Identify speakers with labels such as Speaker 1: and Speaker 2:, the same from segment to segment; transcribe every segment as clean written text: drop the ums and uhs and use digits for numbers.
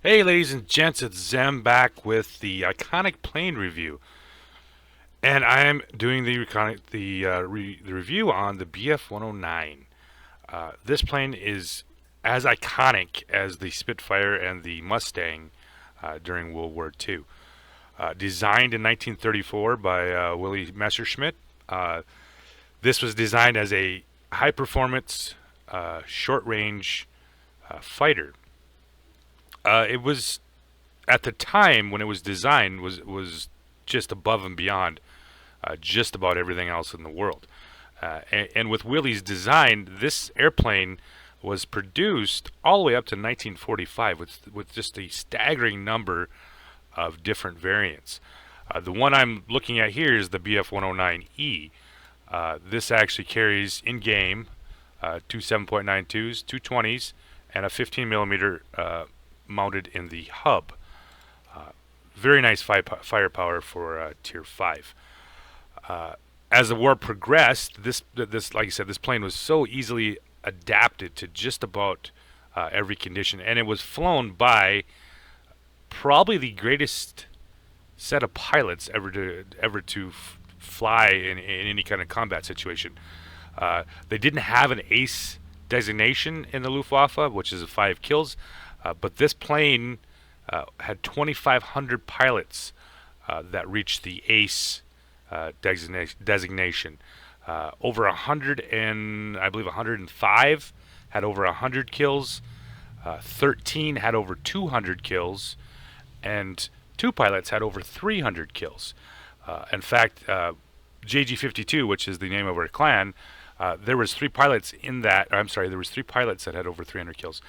Speaker 1: Hey, ladies and gents, it's Zem back with the iconic plane review, and I am doing the review on the BF-109. This plane is as iconic as the Spitfire and the Mustang during World War II. Designed in 1934 by Willie Messerschmitt, this was designed as a high-performance, short-range fighter. It was at the time when it was designed was just above and beyond just about everything else in the world. And with Willie's design, this airplane was produced all the way up to 1945 with just a staggering number of different variants. The one I'm looking at here is the BF-109E. This actually carries in game two 7.92s, two 20s, and a 15 millimeter mounted in the hub. Very nice firepower for Tier 5. As the war progressed, this like I said, this plane was so easily adapted to just about every condition, and it was flown by probably the greatest set of pilots ever to fly in any kind of combat situation. They didn't have an ace designation in the Luftwaffe, which is 5 kills, but this plane had 2,500 pilots that reached the ace designation. Over 100 and I believe 105 had over 100 kills. 13 had over 200 kills, and two pilots had over 300 kills. In fact, JG52, which is the name of our clan, there was three pilots in that. I'm sorry, there was three pilots that had over 300 kills.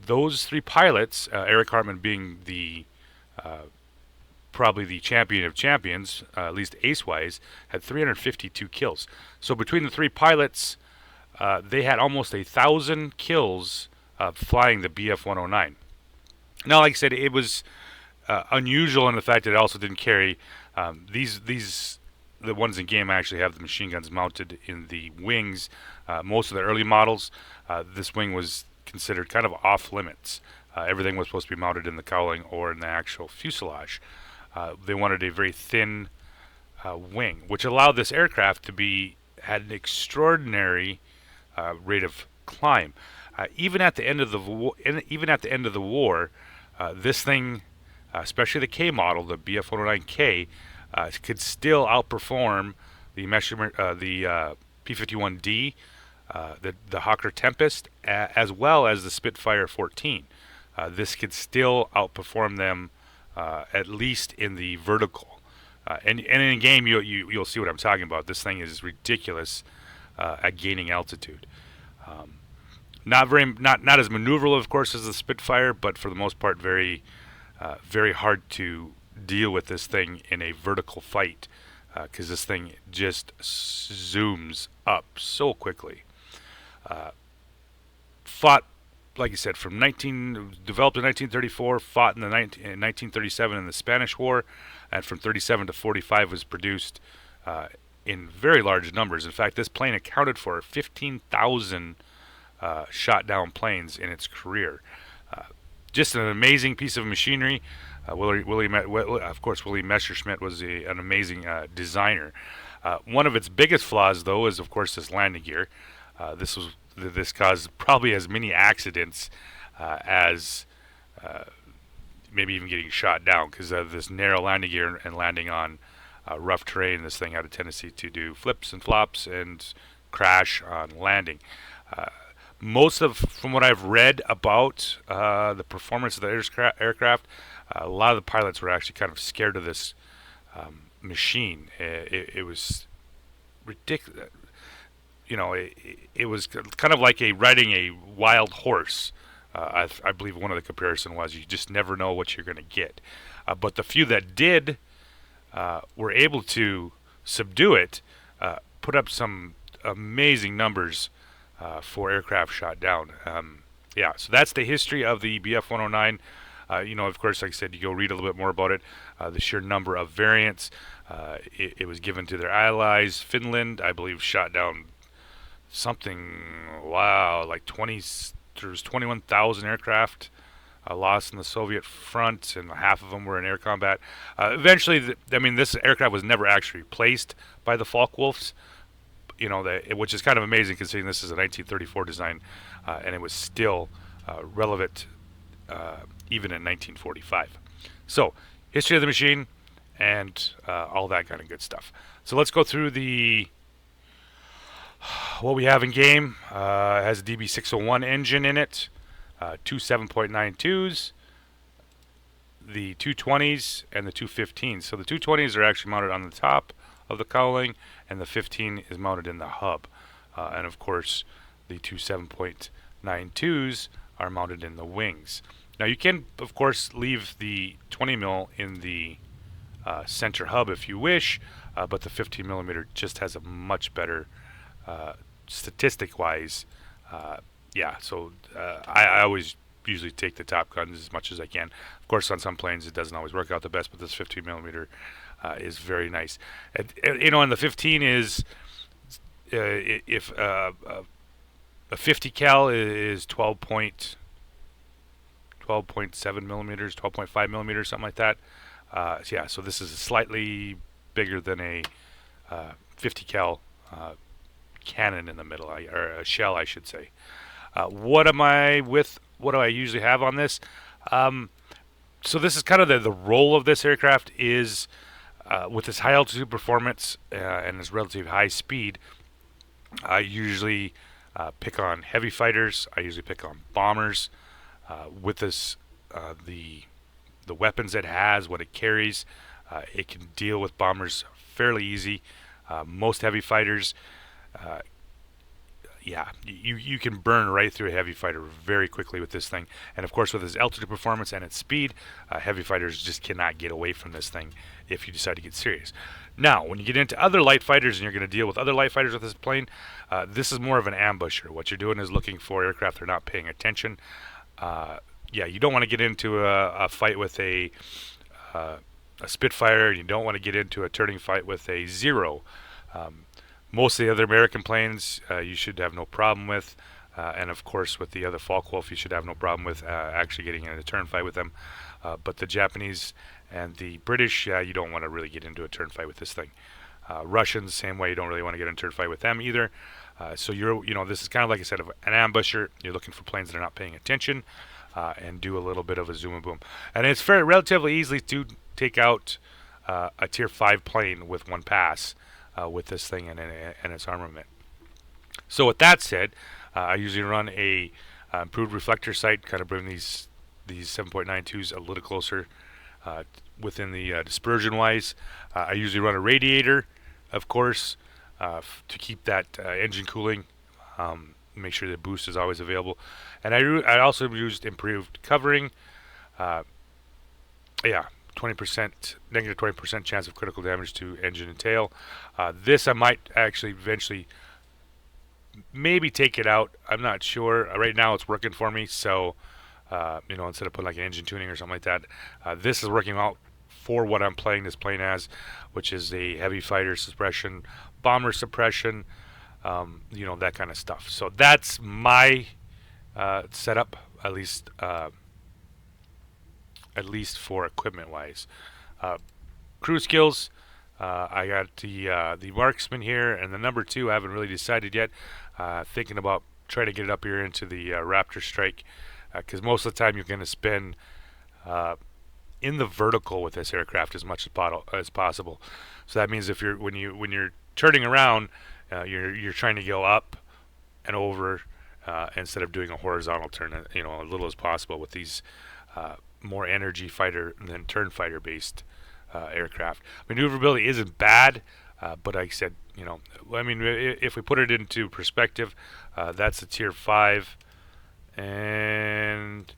Speaker 1: Those three pilots, Eric Hartman being the probably the champion of champions, at least ace-wise, had 352 kills. So between the three pilots, they had almost 1,000 kills flying the BF-109. Now, like I said, it was unusual in the fact that it also didn't carry the ones in game actually have the machine guns mounted in the wings. Most of the early models, this wing was considered kind of off limits. Everything was supposed to be mounted in the cowling or in the actual fuselage. They wanted a very thin wing, which allowed this aircraft to be had an extraordinary rate of climb. Even at the end of the war, this thing, especially the K model, the BF-109K, could still outperform the P-51D, the Hawker Tempest, as well as the Spitfire 14. This could still outperform them, at least in the vertical. And in a game, you'll see what I'm talking about. This thing is ridiculous at gaining altitude. Not as maneuverable, of course, as the Spitfire, but for the most part, very hard to deal with this thing in a vertical fight, because this thing just zooms up so quickly. Fought, like I said, developed in 1934, fought in 1937 in the Spanish War, and from 37 to 45 was produced in very large numbers. In fact, this plane accounted for 15,000 shot down planes in its career. Just an amazing piece of machinery. Of course, Willie Messerschmitt was an amazing designer. One of its biggest flaws, though, is of course this landing gear. This caused probably as many accidents as maybe even getting shot down, because of this narrow landing gear and landing on rough terrain. This thing had a tendency to do flips and flops and crash on landing. From what I've read about the performance of the aircraft, a lot of the pilots were actually kind of scared of this machine. It was ridiculous. It was kind of like riding a wild horse. I believe one of the comparison was you just never know what you're going to get. But the few that did were able to subdue it, put up some amazing numbers for aircraft shot down. So that's the history of the BF-109. Of course, like I said, you go read a little bit more about it. The sheer number of variants. It was given to their allies. Finland, I believe, shot down something, like 20. There's 21,000 aircraft lost in the Soviet front, and half of them were in air combat. Eventually, this aircraft was never actually replaced by the Focke-Wulfs, which is kind of amazing considering this is a 1934 design, and it was still relevant even in 1945. So, history of the machine and all that kind of good stuff. So let's go through what we have in game. It has a DB601 engine in it, two 7.92s, the 220s, and the 215s. So the 220s are actually mounted on the top of the cowling, and the 15 is mounted in the hub. And of course, the two 7.92s are mounted in the wings. Now you can, of course, leave the 20 mil in the center hub if you wish, but the 15 millimeter just has a much better statistic-wise. I always usually take the top guns as much as I can. Of course, on some planes it doesn't always work out the best, but this 15 millimeter is very nice. And the 15 is if a 50 cal is 12.7 millimeters, 12.5 millimeters, something like that. So this is slightly bigger than a 50 cal cannon in the middle, or a shell, I should say. What do I usually have on this? So this is kind of the role of this aircraft is with this high altitude performance and this relatively high speed. I usually pick on heavy fighters. I usually pick on bombers. With this, the weapons it has, what it carries, it can deal with bombers fairly easy. Most heavy fighters, you can burn right through a heavy fighter very quickly with this thing. And of course, with its altitude performance and its speed, heavy fighters just cannot get away from this thing if you decide to get serious. Now, when you get into other light fighters and you're going to deal with other light fighters with this plane, this is more of an ambusher. What you're doing is looking for aircraft that are not paying attention. You don't want to get into a fight with a Spitfire, and you don't want to get into a turning fight with a Zero. Most of the other American planes you should have no problem with, and of course with the other Focke-Wulf you should have no problem with actually getting in a turn fight with them. But the Japanese and the British, you don't want to really get into a turn fight with this thing. Russians, same way, you don't really want to get into a turn fight with them either. So this is kind of like I said, an ambusher. You're looking for planes that are not paying attention, and do a little bit of a zoom and boom. And it's relatively easy to take out a Tier 5 plane with one pass with this thing and its armament. So with that said, I usually run a improved reflector sight, kind of bring these 7.92s a little closer within the dispersion wise. I usually run a radiator, of course, to keep that engine cooling. Make sure the boost is always available. And I also used improved covering. 20% negative 20% chance of critical damage to engine and tail. This I might actually eventually maybe take it out. I'm not sure. Right now it's working for me, so instead of putting like an engine tuning or something like that, this is working out for what I'm playing this plane as, which is a heavy fighter suppression, bomber suppression, that kind of stuff. So that's my setup, at least for equipment wise. Crew skills, I got the marksman here, and the number 2 I haven't really decided yet. Thinking about trying to get it up here into the Raptor strike, because most of the time you're going to spend in the vertical with this aircraft as much as possible. So that means when you're turning around, you're trying to go up and over instead of doing a horizontal turn, a little as possible with these more energy fighter than turn fighter based aircraft. Maneuverability isn't bad, but like I said, if we put it into perspective, that's a Tier 5, and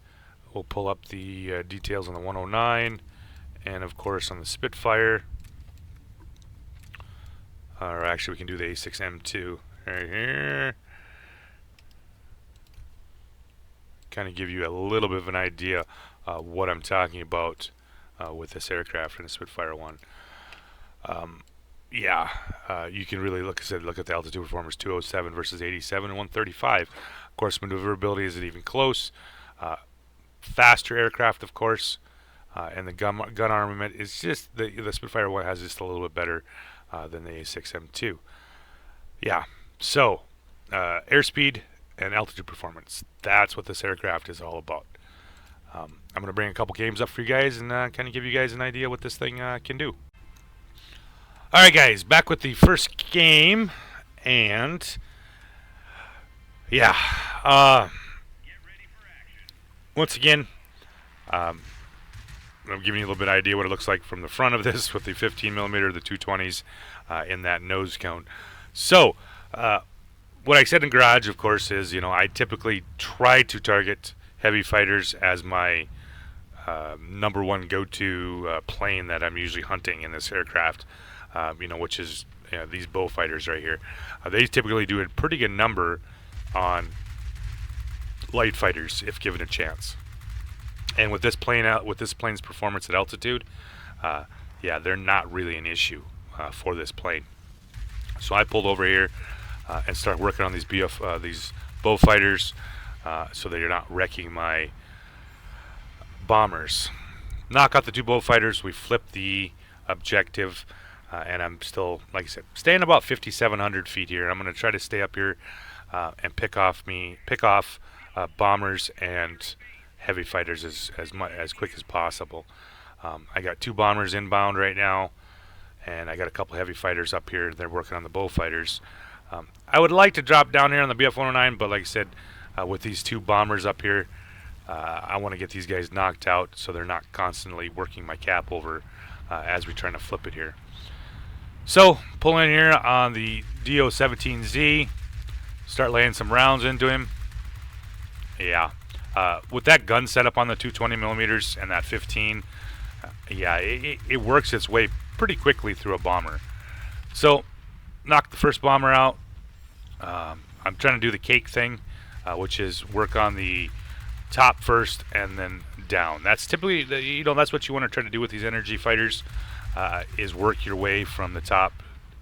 Speaker 1: we'll pull up the details on the 109, and of course on the Spitfire. Or actually, we can do the A6M2 right here. Kind of give you a little bit of an idea what I'm talking about with this aircraft and the Spitfire 1. You can really look at the altitude performance, 207 versus 87 and 135. Of course, maneuverability isn't even close. faster aircraft, of course, and the gun armament is just the Spitfire one has just a little bit better than the A6M2. Yeah, so airspeed and altitude performance. That's what this aircraft is all about. I'm going to bring a couple games up for you guys and kind of give you guys an idea what this thing can do. Alright guys, back with the first game, and yeah, once again, I'm giving you a little bit of idea what it looks like from the front of this with the 15mm, the 220s in that nose count. So, what I said in garage, of course, is, I typically try to target heavy fighters as my number one go-to plane that I'm usually hunting in this aircraft, which is these bow fighters right here. They typically do a pretty good number on light fighters if given a chance. And with this plane's performance at altitude, yeah, they're not really an issue for this plane. So I pulled over here and start working on these these bow fighters, so that you're not wrecking my bombers. Knock out the two bow fighters. We flip the objective, and I'm still, like I said, staying about 5,700 feet here. I'm going to try to stay up here and pick off bombers and heavy fighters as quick as possible. I got two bombers inbound right now, and I got a couple heavy fighters up here. They're working on the bow fighters. I would like to drop down here on the BF-109, but like I said, with these two bombers up here, I want to get these guys knocked out so they're not constantly working my cap over as we're trying to flip it here. So, pull in here on the DO-17Z, start laying some rounds into him. Yeah, with that gun setup on the 220mm and that 15, yeah, it works its way pretty quickly through a bomber. So, knock the first bomber out. I'm trying to do the cake thing, which is work on the top first and then down. That's typically, that's what you want to try to do with these energy fighters, is work your way from the top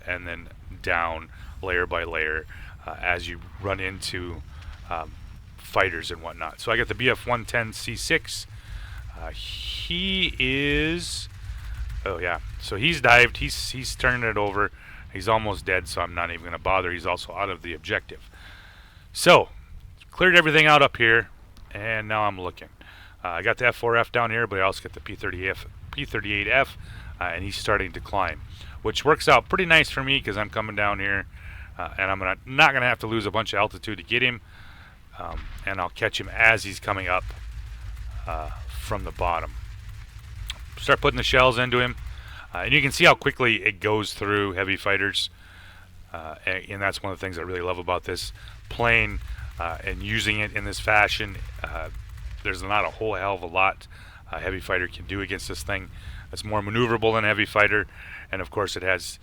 Speaker 1: and then down layer by layer as you run into fighters and whatnot. So I got the BF-110C6. He is, oh yeah, so he's dived. He's turning it over. He's almost dead, so I'm not even going to bother. He's also out of the objective. So, cleared everything out up here, and now I'm looking. I got the F4F down here, but I also got the P38F, and he's starting to climb, which works out pretty nice for me because I'm coming down here, and I'm not going to have to lose a bunch of altitude to get him, and I'll catch him as he's coming up from the bottom. Start putting the shells into him. And you can see how quickly it goes through heavy fighters, and that's one of the things I really love about this plane and using it in this fashion. There's not a whole hell of a lot a heavy fighter can do against this thing. It's more maneuverable than a heavy fighter, and of course it has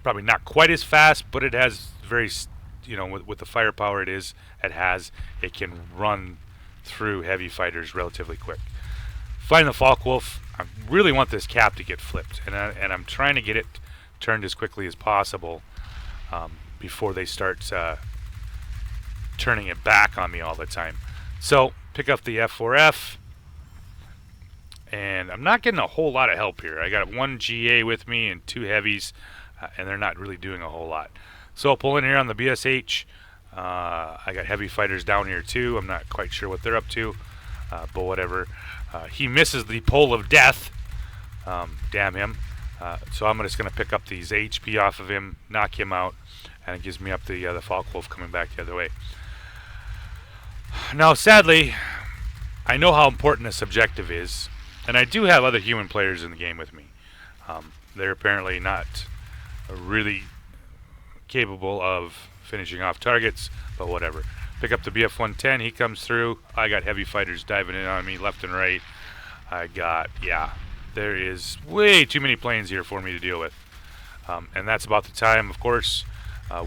Speaker 1: probably not quite as fast, but it has very, with the firepower it can run through heavy fighters relatively quick. Find the Focke-Wulf. I really want this cap to get flipped, and I'm trying to get it turned as quickly as possible before they start turning it back on me all the time. So pick up the F4F, and I'm not getting a whole lot of help here. I got one GA with me and two heavies, and they're not really doing a whole lot. So I'll pull in here on the BSH. I got heavy fighters down here too. I'm not quite sure what they're up to, but whatever. He misses the pole of death. Damn him. So I'm just going to pick up these HP off of him, knock him out, and it gives me up the Focke-Wulf coming back the other way. Now, sadly, I know how important this objective is, and I do have other human players in the game with me. They're apparently not really capable of finishing off targets, but whatever. Pick up the BF-110, he comes through. I got heavy fighters diving in on me left and right. There is way too many planes here for me to deal with. And that's about the time, of course,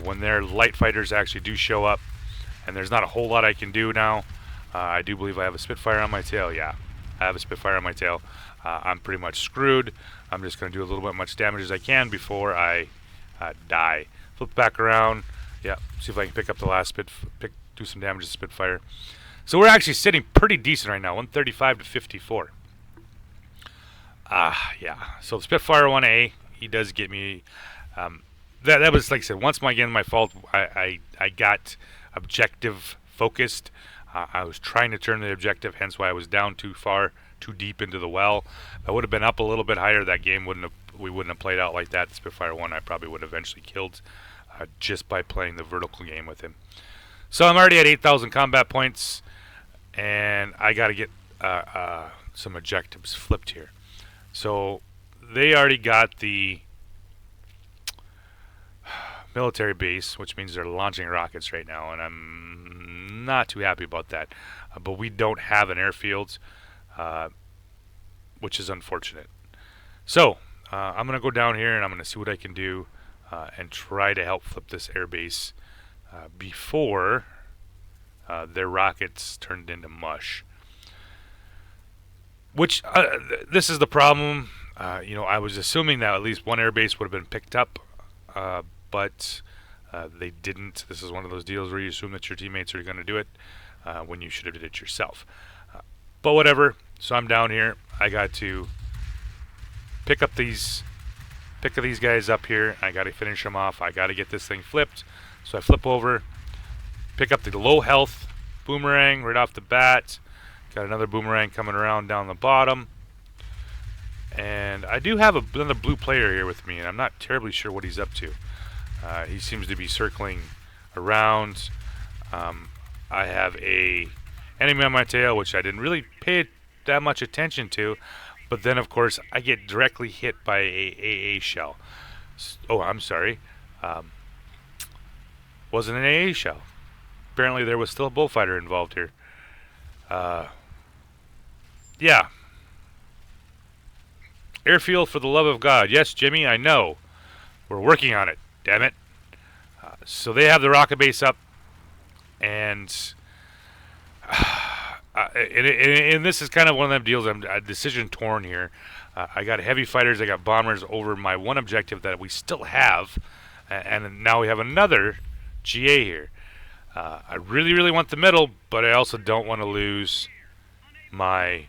Speaker 1: when their light fighters actually do show up, and there's not a whole lot I can do now. I do believe I have a Spitfire on my tail. Yeah, I have a Spitfire on my tail. I'm pretty much screwed. I'm just going to do a little bit much damage as I can before I die. Flip back around. Yeah, see if I can pick up the last do some damage to Spitfire. So we're actually sitting pretty decent right now, 135 to 54. Yeah. So Spitfire 1A, he does get me. That was, like I said, once again my fault. I got objective focused. I was trying to turn the objective, hence why I was down too far, too deep into the well. I would have been up a little bit higher. That game we wouldn't have played out like that. Spitfire 1 I probably would have eventually killed just by playing the vertical game with him. So I'm already at 8,000 combat points, and I got to get some objectives flipped here. So they already got the military base, which means they're launching rockets right now, and I'm not too happy about that. But we don't have an airfield, which is unfortunate. So I'm going to go down here and I'm going to see what I can do and try to help flip this airbase before their rockets turned into mush. Which, this is the problem. I was assuming that at least one airbase would have been picked up, but they didn't. This is one of those deals where you assume that your teammates are going to do it when you should have did it yourself. But whatever. So I'm down here. I got to pick these guys up here. I got to finish them off. I got to get this thing flipped. So I flip over, pick up the low health boomerang right off the bat. Got another boomerang coming around down the bottom. And I do have another blue player here with me, and I'm not terribly sure what he's up to. He seems to be circling around. I have a enemy on my tail, which I didn't really pay that much attention to. But then, of course, I get directly hit by a AA shell. Oh, I'm sorry. Wasn't an AA shell. Apparently there was still a bullfighter involved here. Yeah. Airfield for the love of God. Yes, Jimmy, I know. We're working on it. Damn it. So they have the rocket base up, and this is kind of one of them deals. I'm decision torn here. I got heavy fighters, I got bombers over my one objective that we still have, and now we have another GA here. I really, really want the middle, but I also don't want to lose my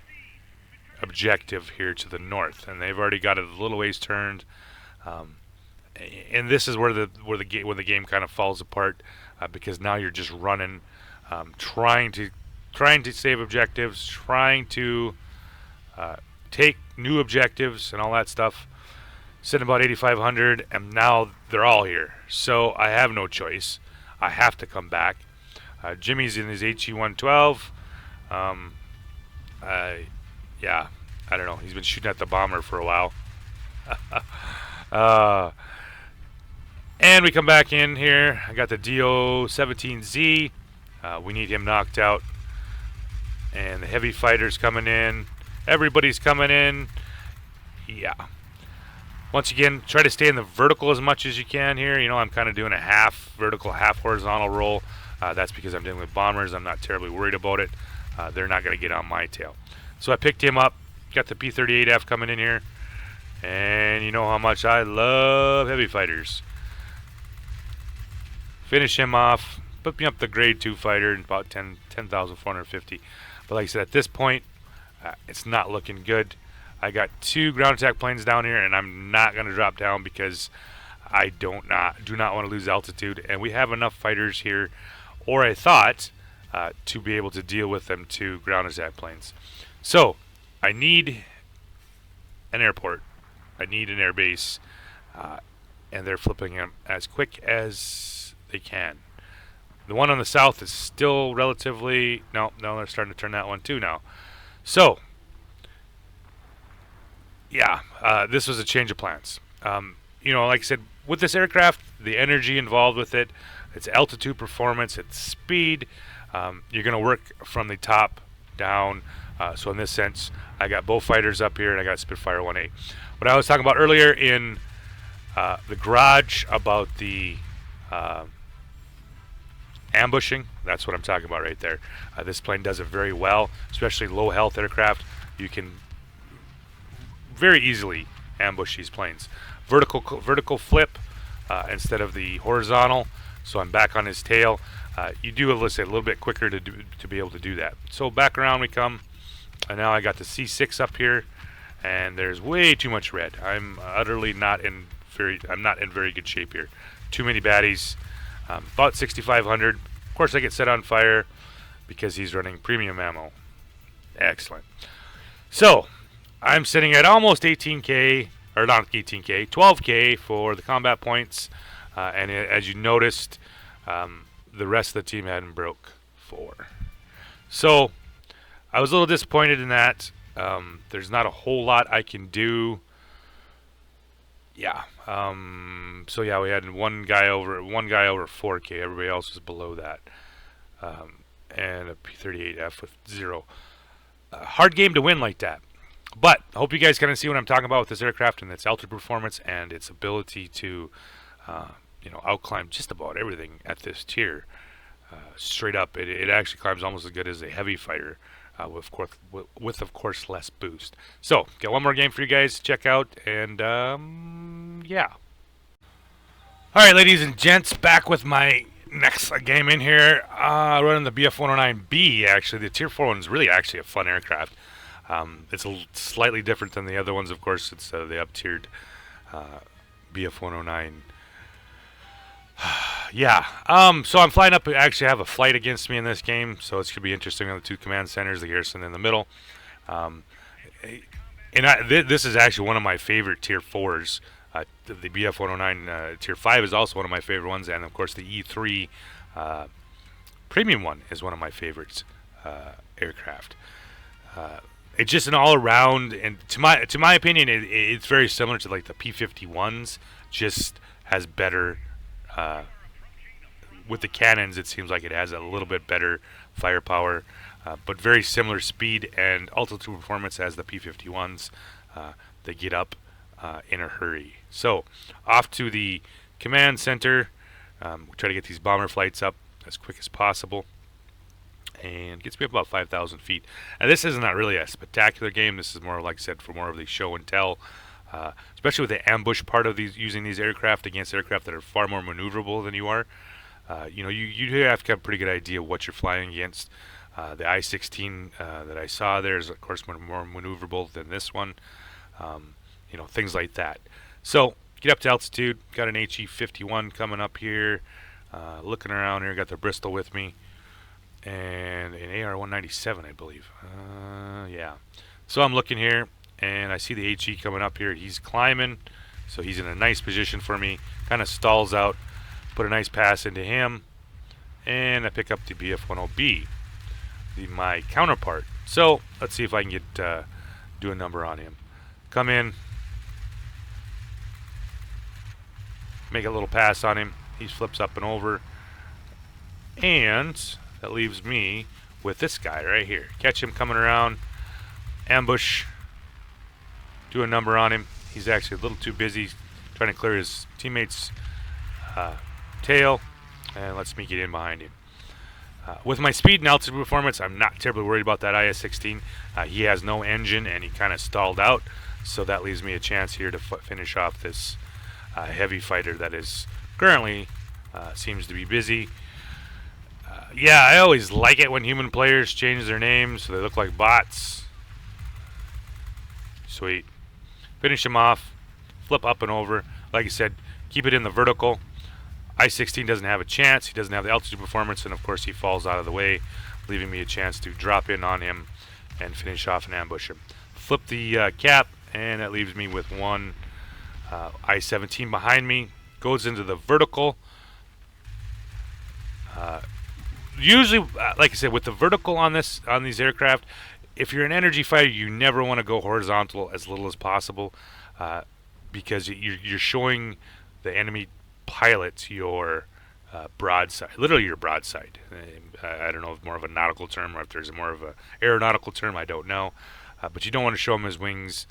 Speaker 1: objective here to the north, and they've already got it a little ways turned. And this is where the game kind of falls apart, because now you're just running, trying to save objectives, trying to take new objectives and all that stuff. Sitting about 8,500, and now they're all here. So I have no choice. I have to come back. Jimmy's in his HE-112. Yeah, I don't know. He's been shooting at the bomber for a while. And we come back in here. I got the DO-17Z. We need him knocked out. And the heavy fighters coming in. Everybody's coming in. Yeah. Once again, try to stay in the vertical as much as you can here. I'm kind of doing a half vertical, half horizontal roll. That's because I'm dealing with bombers. I'm not terribly worried about it. They're not going to get on my tail. So I picked him up. Got the P-38F coming in here. And you know how much I love heavy fighters. Finish him off. Put me up the grade 2 fighter in about 10,450. But like I said, at this point, it's not looking good. I got 2 ground attack planes down here, and I'm not going to drop down because I do not want to lose altitude. And we have enough fighters here, or I thought, to be able to deal with them 2 ground attack planes. So I need an airport. I need an air base, and they're flipping them as quick as they can. The one on the south is still relatively... No, they're starting to turn that one too now. So, yeah, this was a change of plans. Like I said, with this aircraft, the energy involved with it, its altitude performance, its speed, you're going to work from the top down. So in this sense, I got both fighters up here, and I got Spitfire 1A. What I was talking about earlier in the garage about the ambushing, that's what I'm talking about right there. This plane does it very well, especially low health aircraft. You can very easily ambush these planes. Vertical flip instead of the horizontal. So I'm back on his tail. You do, let's say, a little bit quicker to be able to do that. So back around we come, and now I got the C6 up here, and there's way too much red. I'm utterly not in very good shape here. Too many baddies. About 6,500. Of course, I get set on fire because he's running premium ammo. Excellent. So I'm sitting at almost 18k, or not 18k, 12k for the combat points, and as you noticed, the rest of the team hadn't broke 4. So I was a little disappointed in that. There's not a whole lot I can do. Yeah. So yeah, we had one guy over 4k. Everybody else was below that, and a P38F with 0. Hard game to win like that. But I hope you guys kind of see what I'm talking about with this aircraft and its altitude performance and its ability to, outclimb just about everything at this tier. Straight up, it actually climbs almost as good as a heavy fighter, with of course less boost. So, got one more game for you guys to check out, and yeah. All right, ladies and gents, back with my next game in here. Running the BF-109B. Actually, the Tier 4 one is really actually a fun aircraft. It's slightly different than the other ones, of course. It's the up-tiered BF-109. Yeah. So I'm flying up. I actually have a flight against me in this game, so it's going to be interesting on the 2 command centers, the garrison in the middle. This is actually one of my favorite Tier 4s. The BF-109 Tier 5 is also one of my favorite ones, and of course the E3 Premium one is one of my favorites aircraft. It's just an all-around, and to my opinion, it's very similar to like the P-51s, just has better. With the cannons, it seems like it has a little bit better firepower, but very similar speed and altitude performance as the P-51s. They get up in a hurry. So, off to the command center. We try to get these bomber flights up as quick as possible, and gets me up about 5,000 feet. And this is not really a spectacular game. This is more, like I said, for more of the show and tell. Especially with the ambush part of using these aircraft against aircraft that are far more maneuverable than you are. You have to have a pretty good idea what you're flying against. The I-16 that I saw there is, of course, more maneuverable than this one. Things like that. So, get up to altitude. Got an HE-51 coming up here. Looking around here. Got the Bristol with me. And an AR-197, I believe. Yeah. So, I'm looking here. And I see the HE coming up here. He's climbing, so he's in a nice position for me. Kind of stalls out, put a nice pass into him, and I pick up the BF-10B, my counterpart. So let's see if I can get do a number on him. Come in, make a little pass on him. He flips up and over, and that leaves me with this guy right here. Catch him coming around, ambush. Do a number on him. He's actually a little too busy trying to clear his teammate's tail, and lets me get in behind him. With my speed and altitude performance, I'm not terribly worried about that IS-16. He has no engine, and he kind of stalled out, so that leaves me a chance here to finish off this heavy fighter that is currently seems to be busy. Yeah, I always like it when human players change their names so they look like bots. Sweet. Finish him off, flip up and over. Like I said, keep it in the vertical. I-16 doesn't have a chance. He doesn't have the altitude performance, and of course he falls out of the way, leaving me a chance to drop in on him and finish off and ambush him. Flip the cap, and that leaves me with one I-17 behind me. Goes into the vertical. Usually, like I said, with the vertical on these aircraft, if you're an energy fighter, you never want to go horizontal as little as possible, because you're showing the enemy pilots your broadside, literally your broadside. I don't know if more of a nautical term or if there's more of a aeronautical term, I don't know. But you don't want to show them his wings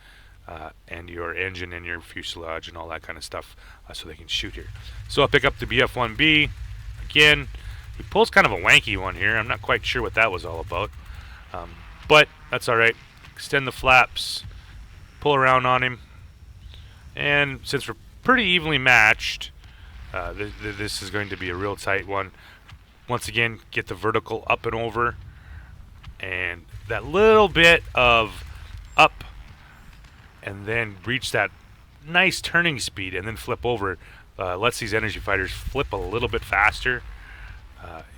Speaker 1: and your engine and your fuselage and all that kind of stuff so they can shoot here. So I'll pick up the BF-1B. Again, he pulls kind of a wanky one here. I'm not quite sure what that was all about. But that's alright. Extend the flaps, pull around on him, and since we're pretty evenly matched, This is going to be a real tight one. Once again, get the vertical up and over, and that little bit of up, and then reach that nice turning speed, and then flip over. Lets these energy fighters flip a little bit faster,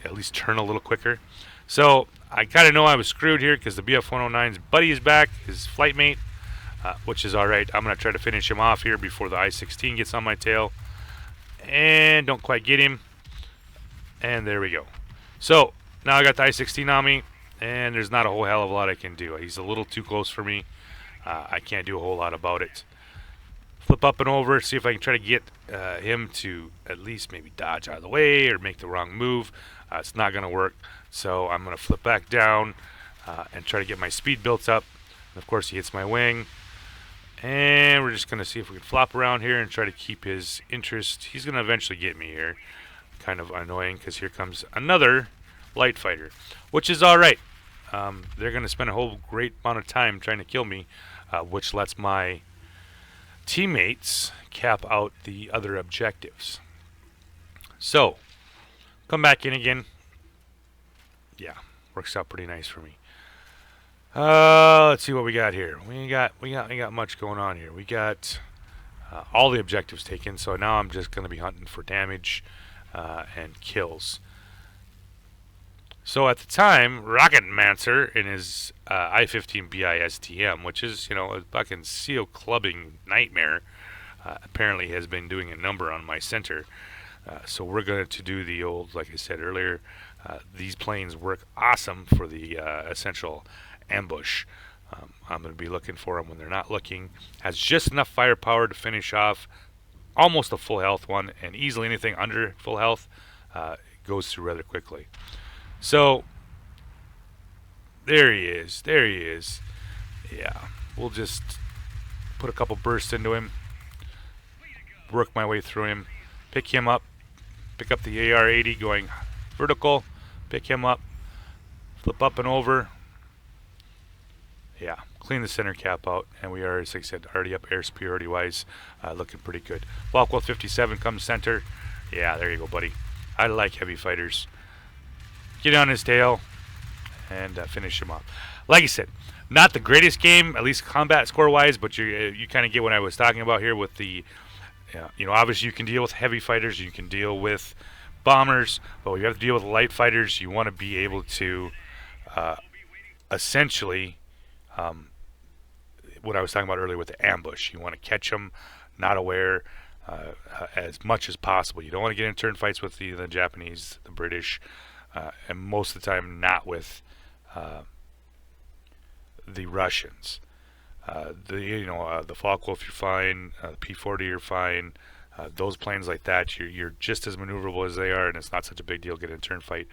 Speaker 1: at least turn a little quicker. So I kind of know I was screwed here because the BF-109's buddy is back, his flight mate, which is alright. I'm going to try to finish him off here before the I-16 gets on my tail. And don't quite get him. And there we go. So now I got the I-16 on me, and there's not a whole hell of a lot I can do. He's a little too close for me. I can't do a whole lot about it. Flip up and over, see if I can try to get him to at least maybe dodge out of the way or make the wrong move. It's not going to work, so I'm going to flip back down and try to get my speed built up. And of course, he hits my wing. And we're just going to see if we can flop around here and try to keep his interest. He's going to eventually get me here. Kind of annoying because here comes another light fighter, which is alright. They're going to spend a whole great amount of time trying to kill me, which lets my teammates cap out the other objectives. So, come back in again. Yeah, works out pretty nice for me. Let's see what we got here. We got much going on here. We got all the objectives taken, so now I'm just going to be hunting for damage and kills. So at the time, Rocketmancer in his I-15 BISTM, which is, you know, a fucking seal clubbing nightmare, apparently has been doing a number on my center. So we're going to do the old, like I said earlier, these planes work awesome for the essential ambush. I'm going to be looking for them when they're not looking. Has just enough firepower to finish off almost a full health one, and easily anything under full health goes through rather quickly. So there he is. There he is. Yeah, we'll just put a couple bursts into him, work my way through him, pick him up, pick up the AR-80 going vertical, pick him up, flip up and over. Yeah, clean the center cap out, and we are, as I said, already up air superiority wise, looking pretty good. Falkwell 57 comes center. Yeah, there you go, buddy. I like heavy fighters. Get on his tail and finish him off. Like I said, not the greatest game, at least combat score wise, but you kind of get what I was talking about here with the, you know, obviously you can deal with heavy fighters, you can deal with bombers, but when you have to deal with light fighters, you want to be able to essentially, what I was talking about earlier with the ambush. You want to catch them not aware as much as possible. You don't want to get in turn fights with the Japanese, the British, and most of the time not with the Russians. The Falkwolf you're fine, the P-40 you're fine. Those planes like that, you're just as maneuverable as they are, and it's not such a big deal getting a turn fight.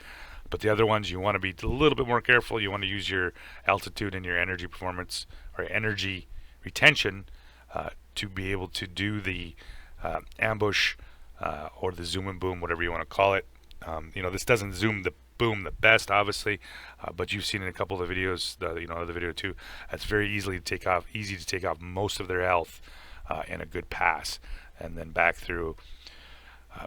Speaker 1: But the other ones, you want to be a little bit more careful. You want to use your altitude and your energy performance or energy retention to be able to do the ambush or the zoom and boom, whatever you want to call it. This doesn't zoom the boom the best, obviously, but you've seen in a couple of the videos, the video too. It's very easy to take off most of their health in a good pass, and then back through.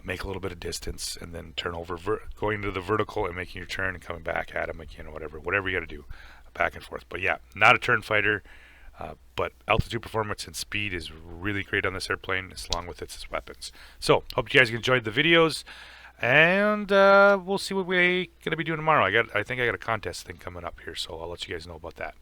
Speaker 1: Make a little bit of distance and then turn over, going to the vertical and making your turn and coming back at him again, or whatever you got to do, back and forth. But yeah, not a turn fighter, but altitude performance and speed is really great on this airplane, along with its weapons. So hope you guys enjoyed the videos, and we'll see what we're gonna be doing tomorrow. I think I got a contest thing coming up here, so I'll let you guys know about that.